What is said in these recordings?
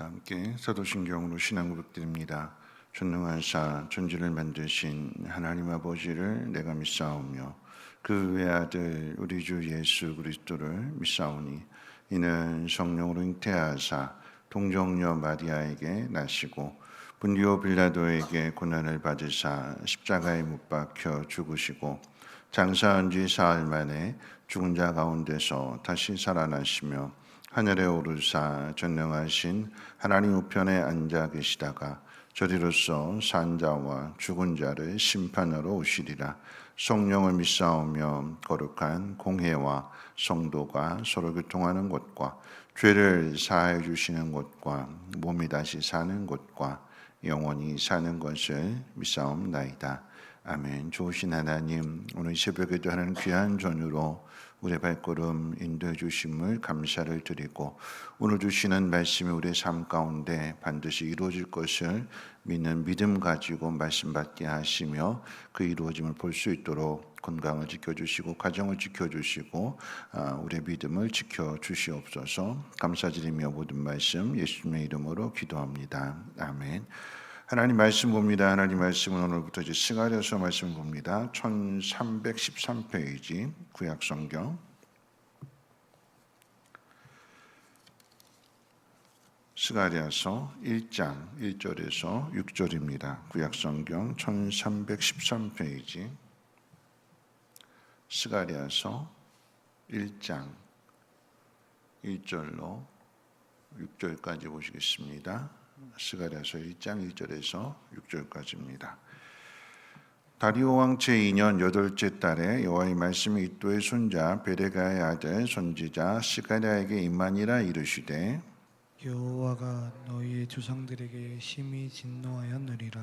다 함께 사도신경으로 신앙 고백드립니다. 전능하사 천지를 만드신 하나님 아버지를 내가 믿사오며 그 외아들 우리 주 예수 그리스도를 믿사오니 이는 성령으로 잉태하사 동정녀 마리아에게 나시고 분리오 빌라도에게 고난을 받으사 십자가에 못 박혀 죽으시고 장사한 지 사흘 만에 죽은 자 가운데서 다시 살아나시며 하늘에 오르사 전능하신 하나님 우편에 앉아 계시다가 저리로서 산 자와 죽은 자를 심판하러 오시리라. 성령을 믿사오며 거룩한 공회와 성도가 서로 교통하는 곳과 죄를 사하여 주시는 곳과 몸이 다시 사는 곳과 영원히 사는 것을 믿사옵나이다. 아멘. 좋으신 하나님, 오늘 새벽에도 하는 귀한 전으로 우리의 발걸음 인도해 주심을 감사를 드리고 오늘 주시는 말씀이 우리의 삶 가운데 반드시 이루어질 것을 믿는 믿음 가지고 말씀 받게 하시며 그 이루어짐을 볼 수 있도록 건강을 지켜주시고 가정을 지켜주시고 우리의 믿음을 지켜주시옵소서. 감사드리며 모든 말씀 예수님의 이름으로 기도합니다. 아멘. 하나님 말씀 봅니다. 하나님 말씀은 오늘부터 이제 스가랴서 말씀 봅니다. 1313페이지 구약성경 스가랴서 1장 1절에서 6절입니다. 구약성경 1313페이지 스가랴서 1장 1절로 6절까지 보시겠습니다. 스가랴서 1장 1절에서 6절까지입니다. 다리오 왕 제2년 8째 달에 여호와의 말씀이 이도의 손자 베레가의 아들 선지자 스가랴에게 임하니라 이르시되 여호와가 너희의 조상들에게 심히 진노하였느니라.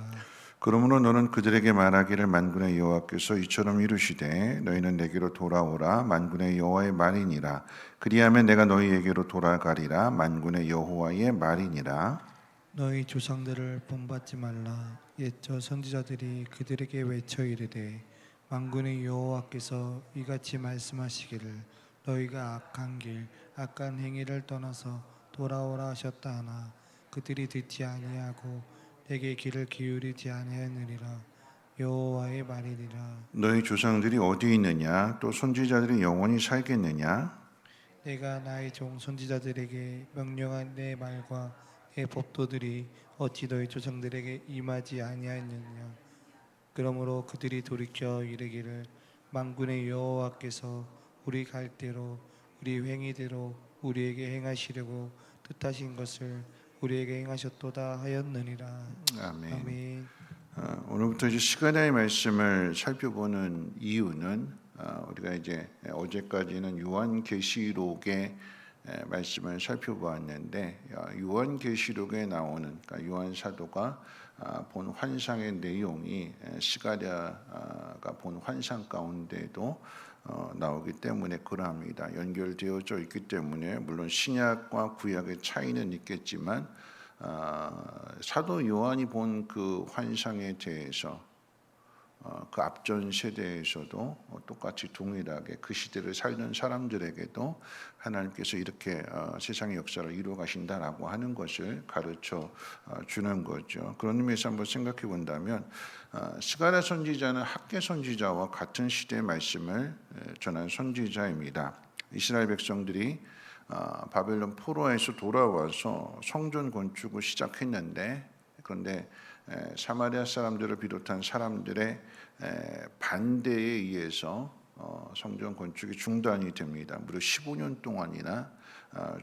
그러므로 너는 그들에게 말하기를 만군의 여호와께서 이처럼 이르시되 너희는 내게로 돌아오라 만군의 여호와의 말이니라. 그리하면 내가 너희에게로 돌아가리라 만군의 여호와의 말이니라. 너희 조상들을 본받지 말라. 옛저 선지자들이 그들에게 외쳐 이르되 만군의 여호와께서 이같이 말씀하시기를 너희가 악한 길 악한 행위를 떠나서 돌아오라 하셨다 하나 그들이 듣지 아니하고 내게 귀를 기울이지 아니하느니라. 여호와의 말이니라. 너희 조상들이 어디 있느냐 또 선지자들이 영원히 살겠느냐. 내가 나의 종 선지자들에게 명령한 내 말과 내 법도들이 어찌 너희 조상들에게 임하지 아니하였느냐. 그러므로 그들이 돌이켜 이르기를 만군의 여호와께서 우리 갈대로 우리 행위대로 우리에게 행하시려고 뜻하신 것을 우리에게 행하셨도다 하였느니라. 아멘. 아멘. 오늘부터 이제 스가랴의 말씀을 살펴보는 이유는 우리가 이제 어제까지는 요한계시록의 말씀을 살펴보았는데 요한계시록에 나오는 그러니까 요한 사도가 본 환상의 내용이 스가랴가 본 환상 가운데도 나오기 때문에 그러합니다. 연결되어져 있기 때문에 물론 신약과 구약의 차이는 있겠지만 사도 요한이 본 그 환상에 대해서 그 앞전 세대에서도 똑같이 동일하게 그 시대를 살던 사람들에게도 하나님께서 이렇게 세상의 역사를 이루어 가신다라고 하는 것을 가르쳐 주는 거죠. 그런 의미에서 한번 생각해 본다면 스가랴 선지자는 학개 선지자와 같은 시대의 말씀을 전한 선지자입니다. 이스라엘 백성들이 바벨론 포로에서 돌아와서 성전 건축을 시작했는데 그런데 사마리아 사람들을 비롯한 사람들의 반대에 의해서 성전 건축이 중단이 됩니다. 무려 15년 동안이나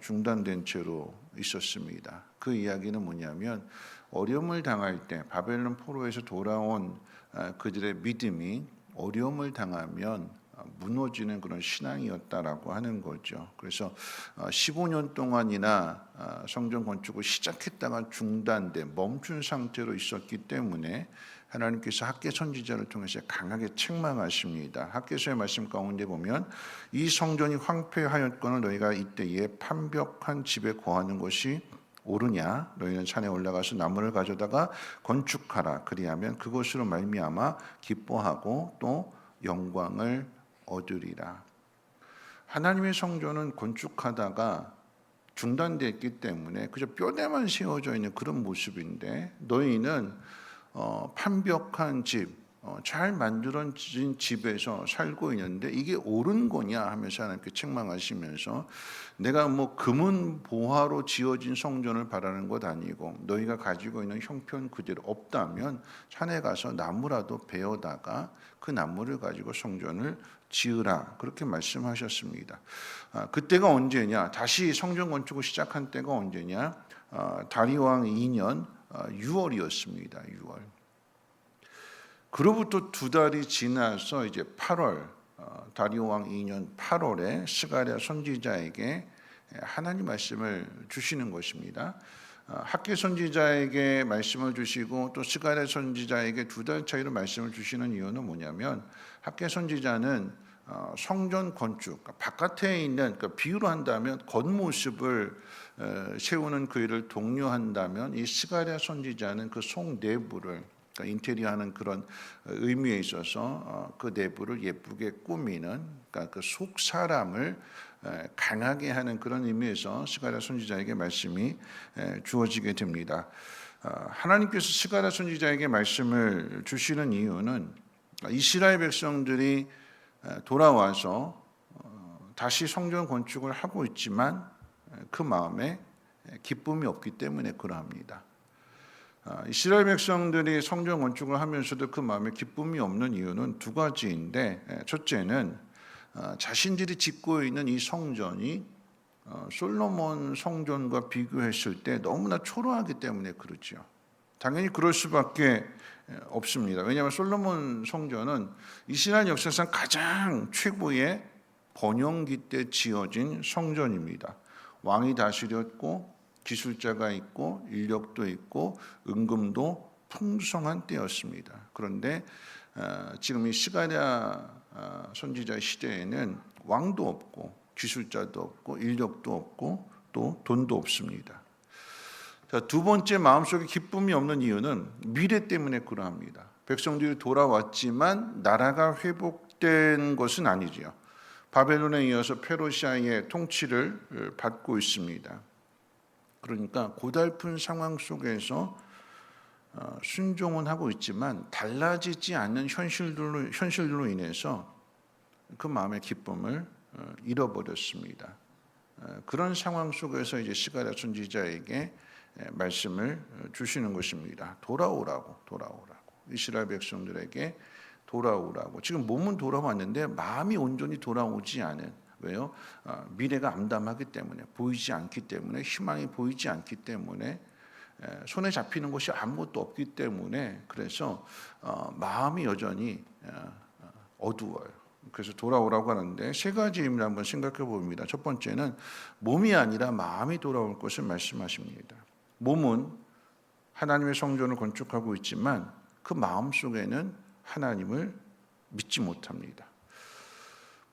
중단된 채로 있었습니다. 그 이야기는 뭐냐면 어려움을 당할 때 바벨론 포로에서 돌아온 그들의 믿음이 어려움을 당하면 무너지는 그런 신앙이었다라고 하는 거죠. 그래서 15년 동안이나 성전 건축을 시작했다가 중단돼 멈춘 상태로 있었기 때문에 하나님께서 학개 선지자를 통해서 강하게 책망하십니다. 학개서의 말씀 가운데 보면 이 성전이 황폐하였거늘 너희가 이때에 판벽한 집에 거하는 것이 오르냐. 너희는 산에 올라가서 나무를 가져다가 건축하라. 그리하면 그것으로 말미암아 기뻐하고 또 영광을 얻으리라. 하나님의 성전은 건축하다가 중단됐기 때문에 그저 뼈대만 세워져 있는 그런 모습인데 너희는 판벽한 집, 잘 만들어진 집에서 살고 있는데 이게 옳은 거냐 하면서 하나님께 책망하시면서 내가 뭐 금은 보화로 지어진 성전을 바라는 것 아니고 너희가 가지고 있는 형편 그대로 없다면 산에 가서 나무라도 베어다가 그 나무를 가지고 성전을 지으라 그렇게 말씀하셨습니다. 그때가 언제냐? 다시 성전 건축을 시작한 때가 언제냐? 다리왕 2년 6월이었습니다. 6월. 그로부터 2달이 지나서 이제 8월 다리오왕 2년 8월에 스가랴 선지자에게 하나님 말씀을 주시는 것입니다. 학개 선지자에게 말씀을 주시고 또 스가랴 선지자에게 2달 차이로 말씀을 주시는 이유는 뭐냐면 학개 선지자는 성전 건축 바깥에 있는 비유로 한다면 겉모습을 세우는 그 일을 독려한다면 이 스가랴 선지자는 그 속 내부를 인테리어하는 그런 의미에 있어서 그 내부를 예쁘게 꾸미는 그러니까 그 속 사람을 강하게 하는 그런 의미에서 스가랴 선지자에게 말씀이 주어지게 됩니다. 하나님께서 스가랴 선지자에게 말씀을 주시는 이유는 이스라엘 백성들이 돌아와서 다시 성전 건축을 하고 있지만 그 마음에 기쁨이 없기 때문에 그러합니다. 이스라엘 백성들이 성전 건축을 하면서도 그 마음에 기쁨이 없는 이유는 2가지인데 첫째는 자신들이 짓고 있는 이 성전이 솔로몬 성전과 비교했을 때 너무나 초라하기 때문에 그렇죠. 당연히 그럴 수밖에 없습니다. 왜냐하면 솔로몬 성전은 이스라엘 역사상 가장 최고의 번영기 때 지어진 성전입니다. 왕이 다스렸고 기술자가 있고 인력도 있고 은금도 풍성한 때였습니다. 그런데 지금 이 스가랴 선지자 시대에는 왕도 없고 기술자도 없고 인력도 없고 또 돈도 없습니다. 자, 2번째 마음속에 기쁨이 없는 이유는 미래 때문에 그러합니다. 백성들이 돌아왔지만 나라가 회복된 것은 아니지요. 바벨론에 이어서 페르시아의 통치를 받고 있습니다. 그러니까 고달픈 상황 속에서 순종은 하고 있지만 달라지지 않는 현실들로 인해서 그 마음의 기쁨을 잃어버렸습니다. 그런 상황 속에서 이제 스가랴 선지자에게 말씀을 주시는 것입니다. 돌아오라고. 이스라엘 백성들에게 돌아오라고. 지금 몸은 돌아왔는데 마음이 온전히 돌아오지 않은. 왜요? 미래가 암담하기 때문에, 보이지 않기 때문에, 희망이 보이지 않기 때문에, 손에 잡히는 것이 아무것도 없기 때문에, 그래서 마음이 여전히 어두워요. 그래서 돌아오라고 하는데 3가지 의미를 한번 생각해 봅니다. 첫 번째는 몸이 아니라 마음이 돌아올 것을 말씀하십니다. 몸은 하나님의 성전을 건축하고 있지만 그 마음 속에는 하나님을 믿지 못합니다.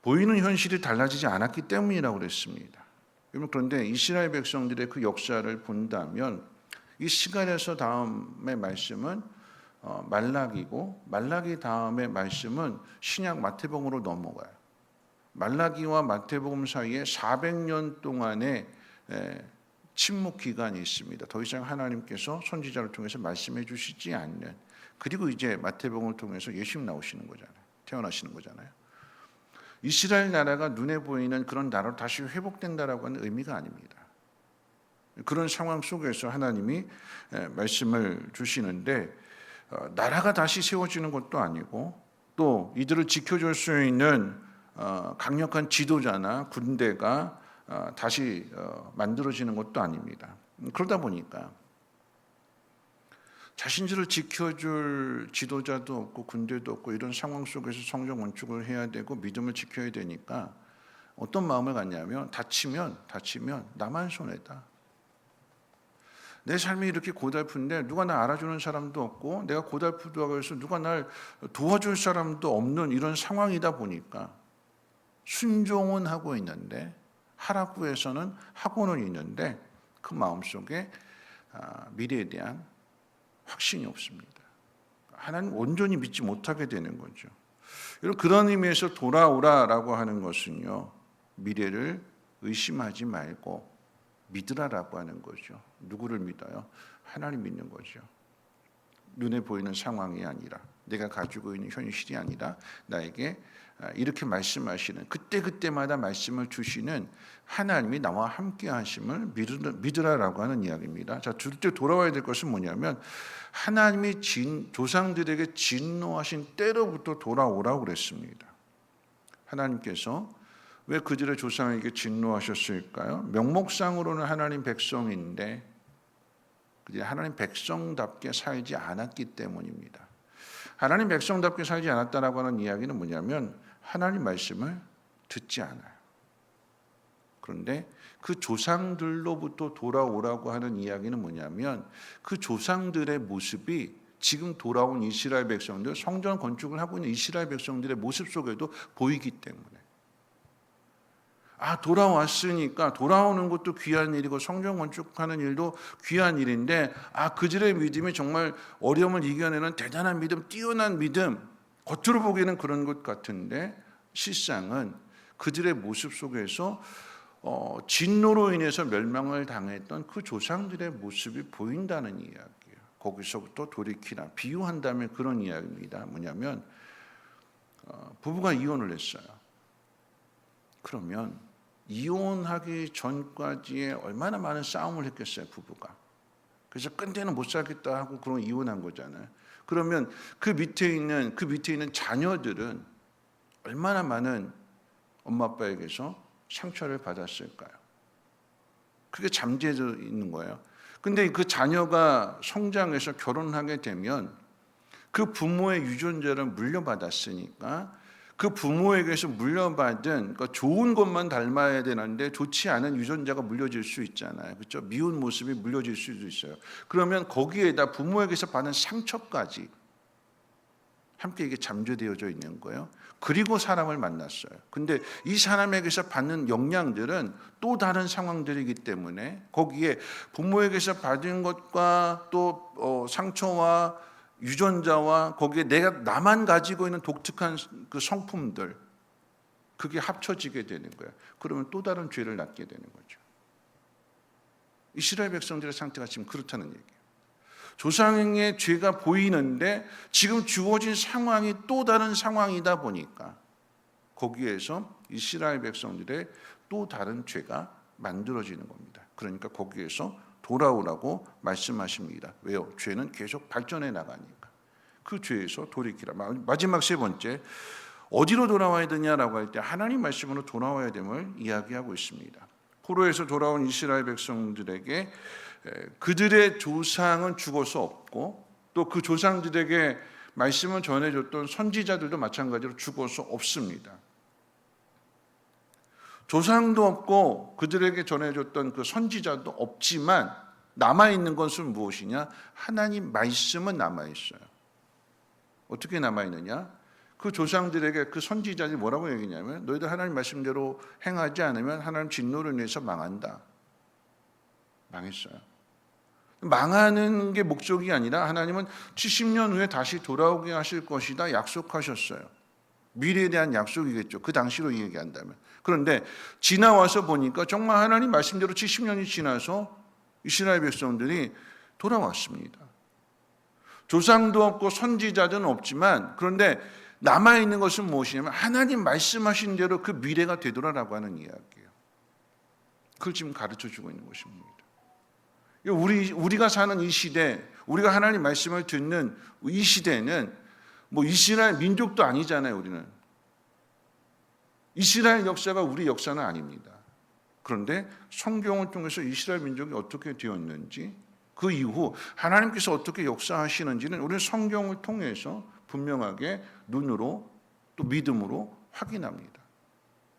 보이는 현실이 달라지지 않았기 때문이라고 그랬습니다. 그런데 이스라엘 백성들의 그 역사를 본다면 이 스가랴서 다음의 말씀은 말라기고 말라기 다음의 말씀은 신약 마태복음으로 넘어가요. 말라기와 마태복음 사이에 400년 동안의 침묵 기간이 있습니다. 더 이상 하나님께서 선지자를 통해서 말씀해 주시지 않는. 그리고 이제 마태복음을 통해서 예수님 나오시는 거잖아요. 태어나시는 거잖아요. 이스라엘 나라가 눈에 보이는 그런 나라로 다시 회복된다라고 하는 의미가 아닙니다. 그런 상황 속에서 하나님이 말씀을 주시는데 나라가 다시 세워지는 것도 아니고 또 이들을 지켜줄 수 있는 강력한 지도자나 군대가 다시 만들어지는 것도 아닙니다. 그러다 보니까 자신들을 지켜줄 지도자도 없고 군대도 없고 이런 상황 속에서 성전 건축을 해야 되고 믿음을 지켜야 되니까 어떤 마음을 갖냐면 다치면 나만 손해다. 내 삶이 이렇게 고달픈데 누가 나 알아주는 사람도 없고 내가 고달프다고 해서 누가 날 도와줄 사람도 없는 이런 상황이다 보니까 순종은 하고 있는데 하라고 해서는 하고는 있는데 그 마음속에 미래에 대한 확신이 없습니다. 하나님 온전히 믿지 못하게 되는 거죠. 그런 의미에서 돌아오라라고 하는 것은요, 미래를 의심하지 말고 믿으라라고 하는 거죠. 누구를 믿어요? 하나님 믿는 거죠. 눈에 보이는 상황이 아니라, 내가 가지고 있는 현실이 아니라 나에게 이렇게 말씀하시는, 그때그때마다 말씀을 주시는 하나님이 나와 함께 하심을 믿으라라고 하는 이야기입니다. 자, 둘째 돌아와야 될 것은 뭐냐면, 하나님이 조상들에게 진노하신 때로부터 돌아오라고 그랬습니다. 하나님께서 왜 그들의 조상에게 진노하셨을까요? 명목상으로는 하나님 백성인데 그들이 하나님 백성답게 살지 않았기 때문입니다. 하나님 백성답게 살지 않았다라고 하는 이야기는 뭐냐면, 하나님 말씀을 듣지 않아요. 그런데 그 조상들로부터 돌아오라고 하는 이야기는 뭐냐면, 그 조상들의 모습이 지금 돌아온 이스라엘 백성들, 성전 건축을 하고 있는 이스라엘 백성들의 모습 속에도 보이기 때문에, 돌아왔으니까, 돌아오는 것도 귀한 일이고 성전 건축하는 일도 귀한 일인데, 그들의 믿음이 정말 어려움을 이겨내는 대단한 믿음, 뛰어난 믿음, 겉으로 보기에는 그런 것 같은데 실상은 그들의 모습 속에서 진노로 인해서 멸망을 당했던 그 조상들의 모습이 보인다는 이야기예요. 거기서부터 돌이키라, 비유한다면 그런 이야기입니다. 뭐냐면, 부부가 이혼을 했어요. 그러면 이혼하기 전까지에 얼마나 많은 싸움을 했겠어요, 부부가. 그래서 끈대는 못 살겠다 하고 그런 이혼한 거잖아요. 그러면 그 밑에 있는 자녀들은 얼마나 많은 엄마 아빠에게서 상처를 받았을까요? 그게 잠재져 있는 거예요. 근데 그 자녀가 성장해서 결혼하게 되면 그 부모의 유전자를 물려받았으니까 그 부모에게서 물려받은, 그러니까 좋은 것만 닮아야 되는데 좋지 않은 유전자가 물려질 수 있잖아요. 그렇죠? 미운 모습이 물려질 수도 있어요. 그러면 거기에다 부모에게서 받은 상처까지 함께 이게 잠재되어져 있는 거예요. 그리고 사람을 만났어요. 근데 이 사람에게서 받는 영향들은 또 다른 상황들이기 때문에 거기에 부모에게서 받은 것과 또 상처와 유전자와 거기에 나만 가지고 있는 독특한 그 성품들, 그게 합쳐지게 되는 거예요. 그러면 또 다른 죄를 낳게 되는 거죠. 이스라엘 백성들의 상태가 지금 그렇다는 얘기예요. 조상의 죄가 보이는데 지금 주어진 상황이 또 다른 상황이다 보니까 거기에서 이스라엘 백성들의 또 다른 죄가 만들어지는 겁니다. 그러니까 거기에서 돌아오라고 말씀하십니다. 왜요? 죄는 계속 발전해 나가니까. 그 죄에서 돌이키라. 마지막 세 번째, 어디로 돌아와야 되냐라고 할 때 하나님 말씀으로 돌아와야 됨을 이야기하고 있습니다. 포로에서 돌아온 이스라엘 백성들에게 그들의 조상은 죽어서 없고, 또 그 조상들에게 말씀을 전해줬던 선지자들도 마찬가지로 죽어서 없습니다. 조상도 없고 그들에게 전해줬던 그 선지자도 없지만 남아있는 것은 무엇이냐? 하나님 말씀은 남아있어요. 어떻게 남아있느냐? 그 조상들에게 그 선지자들이 뭐라고 얘기냐면, 너희들 하나님 말씀대로 행하지 않으면 하나님 진노를 인해서 망한다. 망했어요. 망하는 게 목적이 아니라 하나님은 70년 후에 다시 돌아오게 하실 것이다 약속하셨어요. 미래에 대한 약속이겠죠. 그 당시로 얘기한다면. 그런데 지나와서 보니까 정말 하나님 말씀대로 70년이 지나서 이스라엘 백성들이 돌아왔습니다. 조상도 없고 선지자들은 없지만, 그런데 남아있는 것은 무엇이냐면 하나님 말씀하신 대로 그 미래가 되더라라고 하는 이야기예요. 그걸 지금 가르쳐주고 있는 것입니다. 우리가 사는 이 시대, 우리가 하나님 말씀을 듣는 이 시대는 뭐 이스라엘 민족도 아니잖아요. 우리는 이스라엘 역사가 우리 역사는 아닙니다. 그런데 성경을 통해서 이스라엘 민족이 어떻게 되었는지, 그 이후 하나님께서 어떻게 역사하시는지는 우리는 성경을 통해서 분명하게 눈으로 또 믿음으로 확인합니다.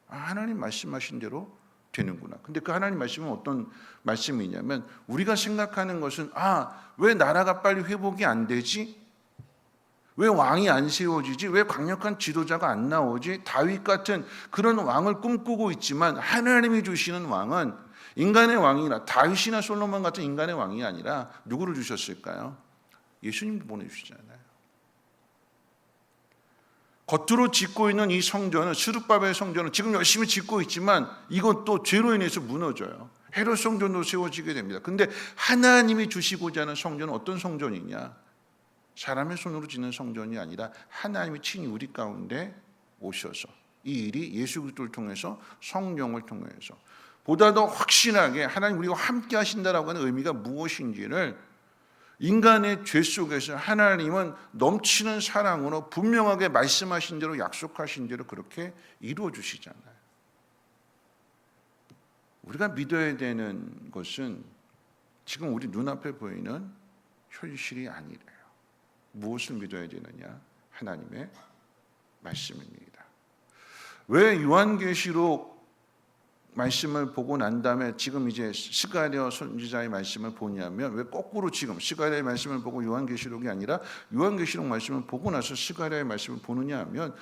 하나님 말씀하신 대로 되는구나. 근데 그 하나님 말씀은 어떤 말씀이냐면, 우리가 생각하는 것은 왜 나라가 빨리 회복이 안 되지? 왜 왕이 안 세워지지? 왜 강력한 지도자가 안 나오지? 다윗 같은 그런 왕을 꿈꾸고 있지만 하나님이 주시는 왕은 인간의 왕이라, 다윗이나 솔로몬 같은 인간의 왕이 아니라 누구를 주셨을까요? 예수님 보내주시잖아요. 겉으로 짓고 있는 이 성전은, 스룹바벨 성전은 지금 열심히 짓고 있지만 이것도 죄로 인해서 무너져요. 헤롯 성전도 세워지게 됩니다. 근데 하나님이 주시고자 하는 성전은 어떤 성전이냐? 사람의 손으로 짓는 성전이 아니라 하나님이 친히 우리 가운데 오셔서 이 일이 예수 그리스도를 통해서 성령을 통해서 보다 더 확실하게 하나님 우리와 함께 하신다라고 하는 의미가 무엇인지를 인간의 죄 속에서 하나님은 넘치는 사랑으로 분명하게 말씀하신 대로 약속하신 대로 그렇게 이루어 주시잖아요. 우리가 믿어야 되는 것은 지금 우리 눈앞에 보이는 현실이 아니래요. 무엇을 믿어야 되느냐? 하나님의 말씀입니다. 왜 요한계시록 말씀을 보고 난 다음에 지금 이제 스가랴 선지자의 말씀을 보냐면 왜 거꾸로 지금 스가랴의 말씀을 보고 요한계시록이 아니라 요한계시록 말씀을 보고 나서 스가랴의 말씀을 보느냐 하면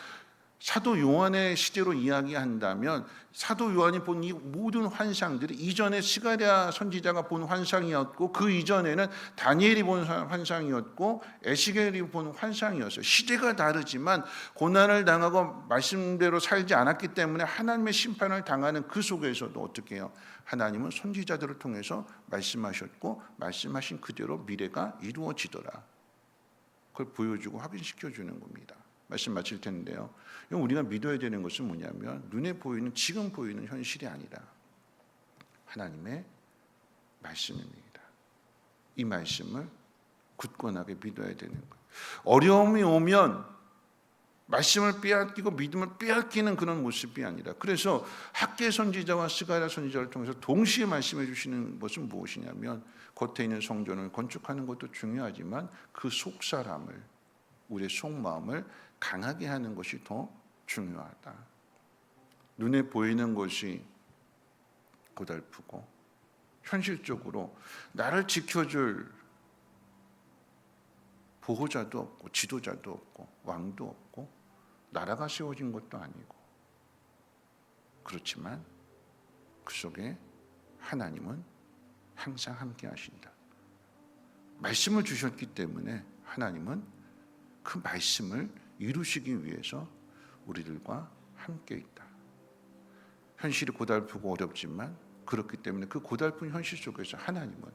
사도 요한의 시대로 이야기한다면 사도 요한이 본 이 모든 환상들이 이전에 스가랴 선지자가 본 환상이었고 그 이전에는 다니엘이 본 환상이었고 에스겔이 본 환상이었어요. 시대가 다르지만 고난을 당하고 말씀대로 살지 않았기 때문에 하나님의 심판을 당하는 그 속에서도 어떻게 해요? 하나님은 선지자들을 통해서 말씀하셨고 말씀하신 그대로 미래가 이루어지더라. 그걸 보여주고 확인시켜주는 겁니다. 말씀 마칠 텐데요. 우리가 믿어야 되는 것은 뭐냐면 눈에 보이는 지금 보이는 현실이 아니라 하나님의 말씀입니다. 이 말씀을 굳건하게 믿어야 되는 거예요. 어려움이 오면 말씀을 빼앗기고 믿음을 빼앗기는 그런 모습이 아니라 그래서 학개 선지자와 스가랴 선지자를 통해서 동시에 말씀해 주시는 것은 무엇이냐면 겉에 있는 성전을 건축하는 것도 중요하지만 그 속 사람을 우리의 속마음을 강하게 하는 것이 더 중요하다. 눈에 보이는 것이 고달프고 현실적으로 나를 지켜줄 보호자도 없고 지도자도 없고 왕도 없고 나라가 세워진 것도 아니고 그렇지만 그 속에 하나님은 항상 함께 하신다. 말씀을 주셨기 때문에 하나님은 그 말씀을 이루시기 위해서 우리들과 함께 있다. 현실이 고달프고 어렵지만 그렇기 때문에 그 고달픈 현실 속에서 하나님은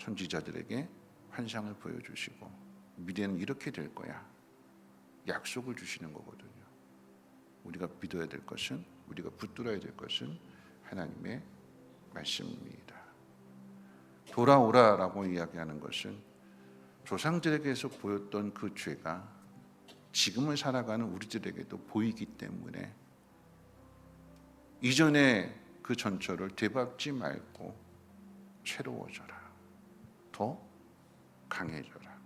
선지자들에게 환상을 보여주시고 미래는 이렇게 될 거야. 약속을 주시는 거거든요. 우리가 믿어야 될 것은 우리가 붙들어야 될 것은 하나님의 말씀입니다. 돌아오라라고 이야기하는 것은 조상들에게서 보였던 그 죄가 지금을 살아가는 우리들에게도 보이기 때문에 이전의 그 전철을 되밟지 말고 새로워져라. 더 강해져라.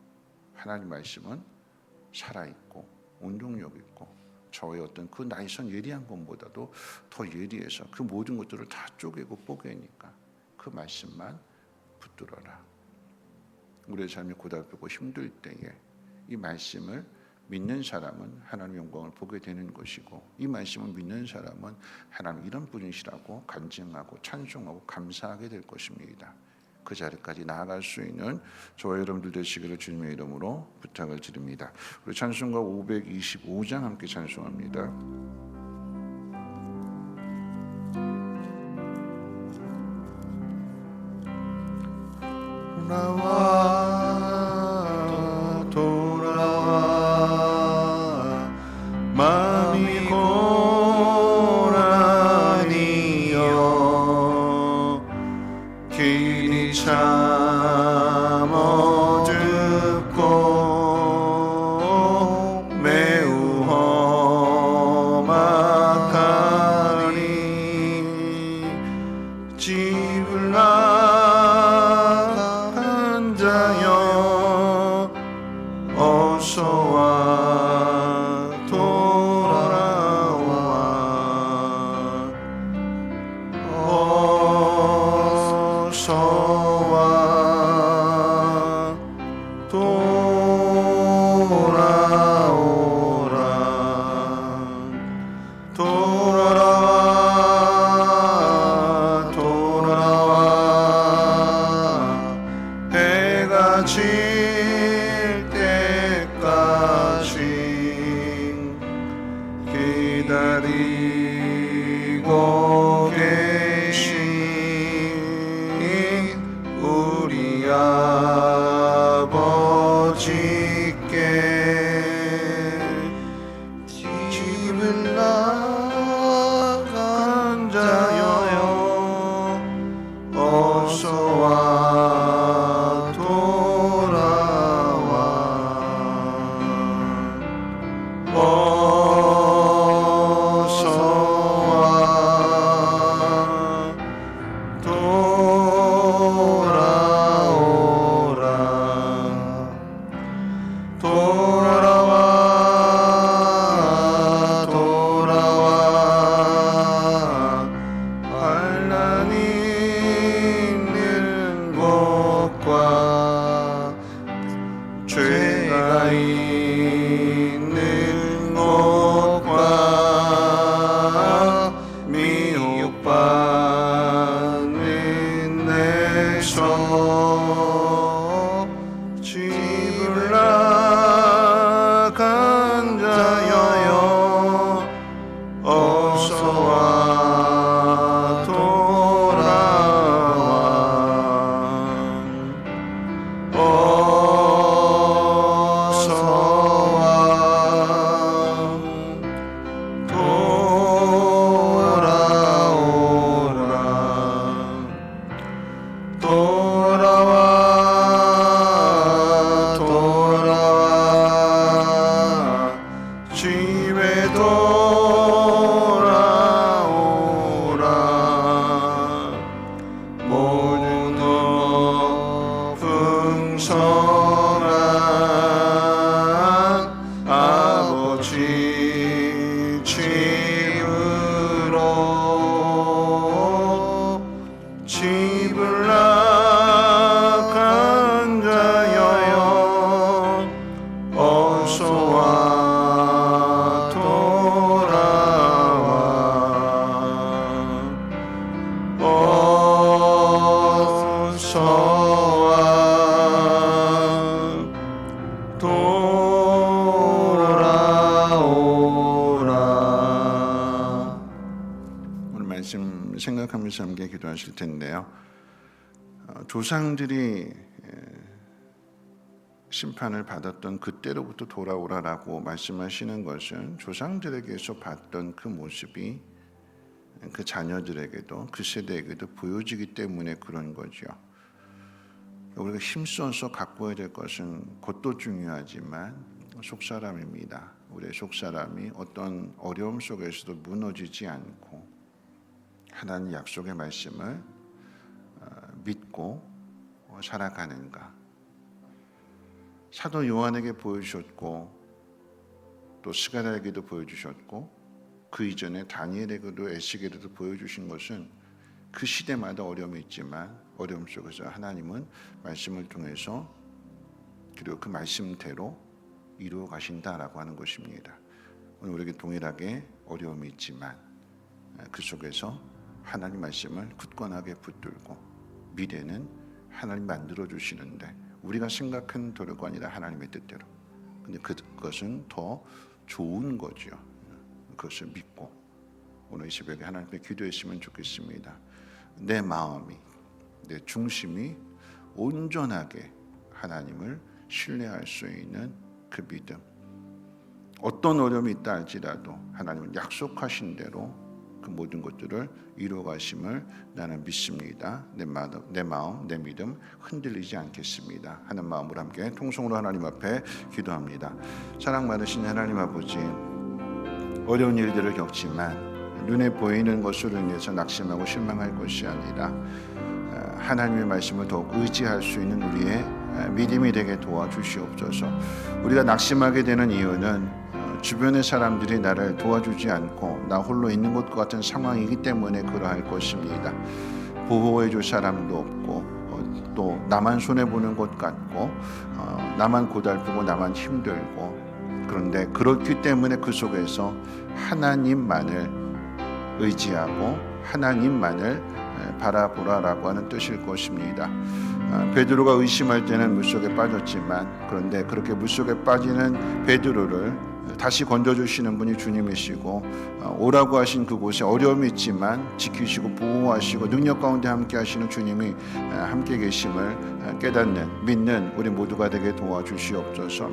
하나님 말씀은 살아있고 운동력 있고 저의 어떤 그 나이선 예리한 것보다도 더 예리해서 그 모든 것들을 다 쪼개고 뽀개니까 그 말씀만 붙들어라. 우리의 삶이 고달프고 힘들 때에 이 말씀을 믿는 사람은 하나님의 영광을 보게 되는 것이고 이 말씀을 믿는 사람은 하나님 이런 분이시라고 간증하고 찬송하고 감사하게 될 것입니다. 그 자리까지 나아갈 수 있는 저와 여러분들 되시기를 주님의 이름으로 부탁을 드립니다. 우리 찬송가 525장 함께 찬송합니다. 돌아와 마음이 고라니여 길이 참 어둡고 매우 험악하니 집을 나간 자여 어서와 돌아와 어서와 돌아오라 돌아와 해가 질 때까지 기다리고 계신 생각하면서 함께 기도하실 텐데요. 조상들이 심판을 받았던 그때로부터 돌아오라라고 말씀하시는 것은 조상들에게서 봤던 그 모습이 그 자녀들에게도 그 세대에게도 보여지기 때문에 그런 거죠. 우리가 힘써서 가꿔야 될 것은 그것도 중요하지만 속사람입니다. 우리의 속사람이 어떤 어려움 속에서도 무너지지 않고 하나님 약속의 말씀을 믿고 살아가는가. 사도 요한에게 보여주셨고 또 스가랴에게도 보여주셨고 그 이전에 다니엘에게도 에스겔에게도 보여주신 것은 그 시대마다 어려움이 있지만 어려움 속에서 하나님은 말씀을 통해서 그리고 그 말씀대로 이루어 가신다라고 하는 것입니다. 오늘 우리에게 동일하게 어려움이 있지만 그 속에서 하나님 말씀을 굳건하게 붙들고 미래는 하나님 만들어 주시는데 우리가 생각한 도로가 아니라 하나님의 뜻대로. 근데 그것은 더 좋은 거죠. 그것을 믿고 오늘 이 새벽에 하나님께 기도했으면 좋겠습니다. 내 마음이, 내 중심이 온전하게 하나님을 신뢰할 수 있는 그 믿음. 어떤 어려움이 있다 할지라도 하나님은 약속하신 대로 그 모든 것들을 이루어 가심을 나는 믿습니다. 내 마음, 내 믿음 흔들리지 않겠습니다. 하는 마음으로 함께 통성으로 하나님 앞에 기도합니다. 사랑 많으신 하나님 아버지, 어려운 일들을 겪지만 눈에 보이는 것으로 인해서 낙심하고 실망할 것이 아니라 하나님의 말씀을 더욱 의지할 수 있는 우리의 믿음이 되게 도와주시옵소서. 우리가 낙심하게 되는 이유는 주변의 사람들이 나를 도와주지 않고 나 홀로 있는 것 같은 상황이기 때문에 그러할 것입니다. 보호해 줄 사람도 없고 또 나만 손해보는 것 같고 나만 고달프고 나만 힘들고 그런데 그렇기 때문에 그 속에서 하나님만을 의지하고 하나님만을 바라보라라고 하는 뜻일 것입니다. 베드로가 의심할 때는 물속에 빠졌지만 그런데 그렇게 물속에 빠지는 베드로를 다시 건져주시는 분이 주님이시고 오라고 하신 그곳에 어려움이 있지만 지키시고 보호하시고 능력 가운데 함께 하시는 주님이 함께 계심을 깨닫는 믿는 우리 모두가 되게 도와주시옵소서.